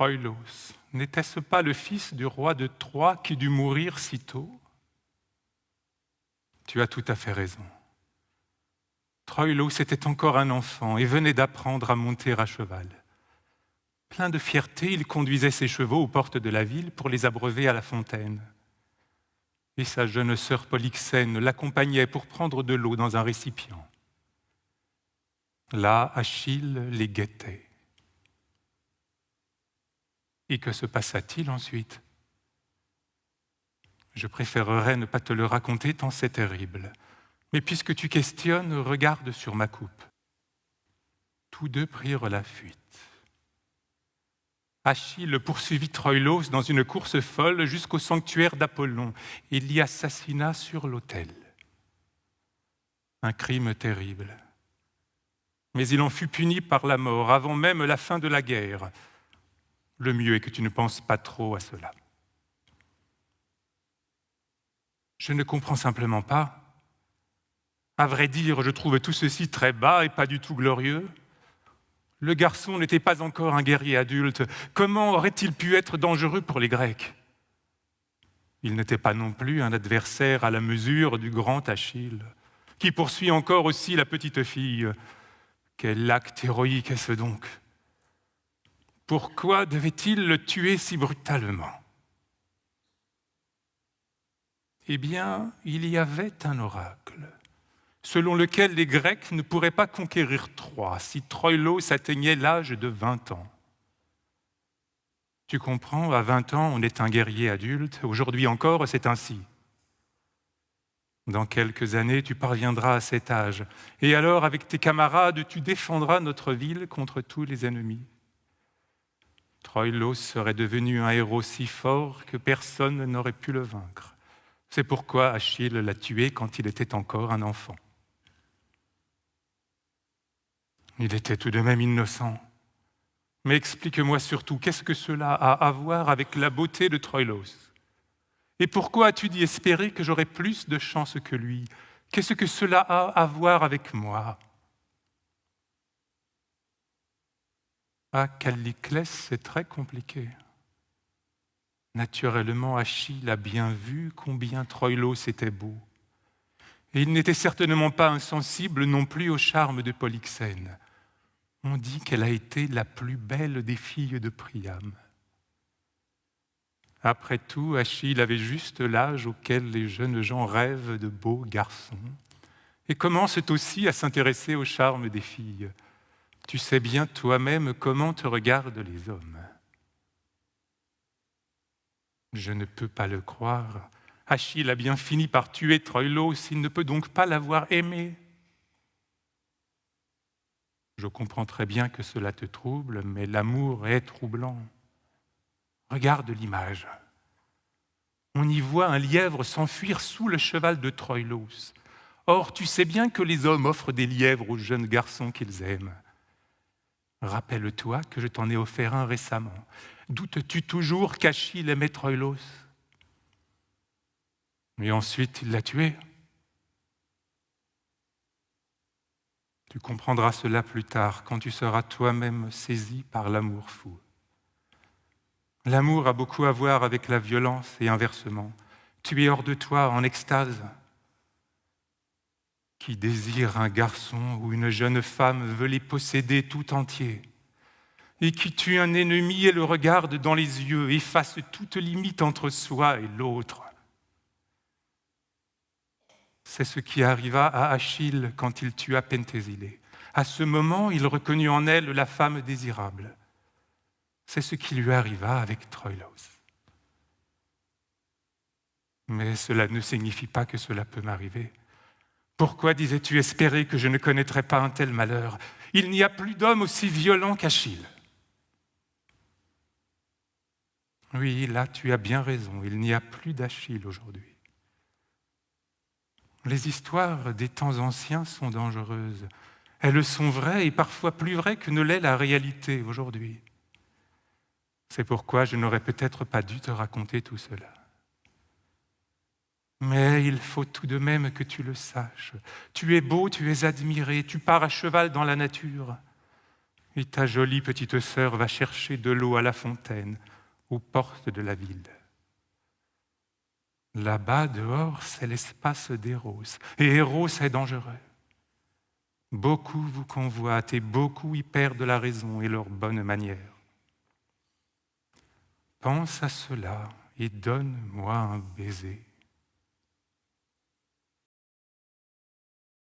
Troïlos, n'était-ce pas le fils du roi de Troie qui dut mourir si tôt? Tu as tout à fait raison. Troïlos était encore un enfant et venait d'apprendre à monter à cheval. Plein de fierté, il conduisait ses chevaux aux portes de la ville pour les abreuver à la fontaine. Et sa jeune sœur Polyxène l'accompagnait pour prendre de l'eau dans un récipient. Là, Achille les guettait. Et que se passa-t-il ensuite? Je préférerais ne pas te le raconter tant c'est terrible. Mais puisque tu questionnes, regarde sur ma coupe. Tous deux prirent la fuite. Achille poursuivit Troïlos dans une course folle jusqu'au sanctuaire d'Apollon et l'y assassina sur l'autel. Un crime terrible. Mais il en fut puni par la mort avant même la fin de la guerre. Le mieux est que tu ne penses pas trop à cela. Je ne comprends simplement pas. À vrai dire, je trouve tout ceci très bas et pas du tout glorieux. Le garçon n'était pas encore un guerrier adulte. Comment aurait-il pu être dangereux pour les Grecs? Il n'était pas non plus un adversaire à la mesure du grand Achille, qui poursuit encore aussi la petite fille. Quel acte héroïque est-ce donc? Pourquoi devait-il le tuer si brutalement? Eh bien, il y avait un oracle, selon lequel les Grecs ne pourraient pas conquérir Troie si Troïlos atteignait l'âge de 20 ans. Tu comprends, à 20 ans, on est un guerrier adulte. Aujourd'hui encore, c'est ainsi. Dans quelques années, tu parviendras à cet âge. Et alors, avec tes camarades, tu défendras notre ville contre tous les ennemis. Troïlos serait devenu un héros si fort que personne n'aurait pu le vaincre. C'est pourquoi Achille l'a tué quand il était encore un enfant. Il était tout de même innocent. Mais explique-moi surtout, qu'est-ce que cela a à voir avec la beauté de Troïlos? Et pourquoi as-tu dit espérer que j'aurais plus de chance que lui? Qu'est-ce que cela a à voir avec moi? Ah, Calliclès, c'est très compliqué. Naturellement, Achille a bien vu combien Troïlos était beau. Et il n'était certainement pas insensible non plus au charme de Polyxène. On dit qu'elle a été la plus belle des filles de Priam. Après tout, Achille avait juste l'âge auquel les jeunes gens rêvent de beaux garçons et commencent aussi à s'intéresser au charme des filles. Tu sais bien toi-même comment te regardent les hommes. Je ne peux pas le croire. Achille a bien fini par tuer Troïlos, il ne peut donc pas l'avoir aimé. Je comprends très bien que cela te trouble, mais l'amour est troublant. Regarde l'image. On y voit un lièvre s'enfuir sous le cheval de Troïlos. Or, tu sais bien que les hommes offrent des lièvres aux jeunes garçons qu'ils aiment. Rappelle-toi que je t'en ai offert un récemment. Doutes-tu toujours qu'Achille aimait Troïlos? Et ensuite, il l'a tué. Tu comprendras cela plus tard, quand tu seras toi-même saisi par l'amour fou. L'amour a beaucoup à voir avec la violence et inversement. Tu es hors de toi, en extase. Qui désire un garçon ou une jeune femme veut les posséder tout entiers. Et qui tue un ennemi et le regarde dans les yeux, efface toute limite entre soi et l'autre. C'est ce qui arriva à Achille quand il tua Penthésile. À ce moment, il reconnut en elle la femme désirable. C'est ce qui lui arriva avec Troïlos. Mais cela ne signifie pas que cela peut m'arriver. Pourquoi disais-tu espérer que je ne connaîtrais pas un tel malheur? Il n'y a plus d'homme aussi violent qu'Achille. Oui, là tu as bien raison, il n'y a plus d'Achille aujourd'hui. Les histoires des temps anciens sont dangereuses. Elles sont vraies et parfois plus vraies que ne l'est la réalité aujourd'hui. C'est pourquoi je n'aurais peut-être pas dû te raconter tout cela. Mais il faut tout de même que tu le saches. Tu es beau, tu es admiré, tu pars à cheval dans la nature. et ta jolie petite sœur va chercher de l'eau à la fontaine, aux portes de la ville. Là-bas, dehors, c'est l'espace d'Héros, et Héros est dangereux. Beaucoup vous convoitent et beaucoup y perdent la raison et leurs bonnes manières. Pense à cela et donne-moi un baiser.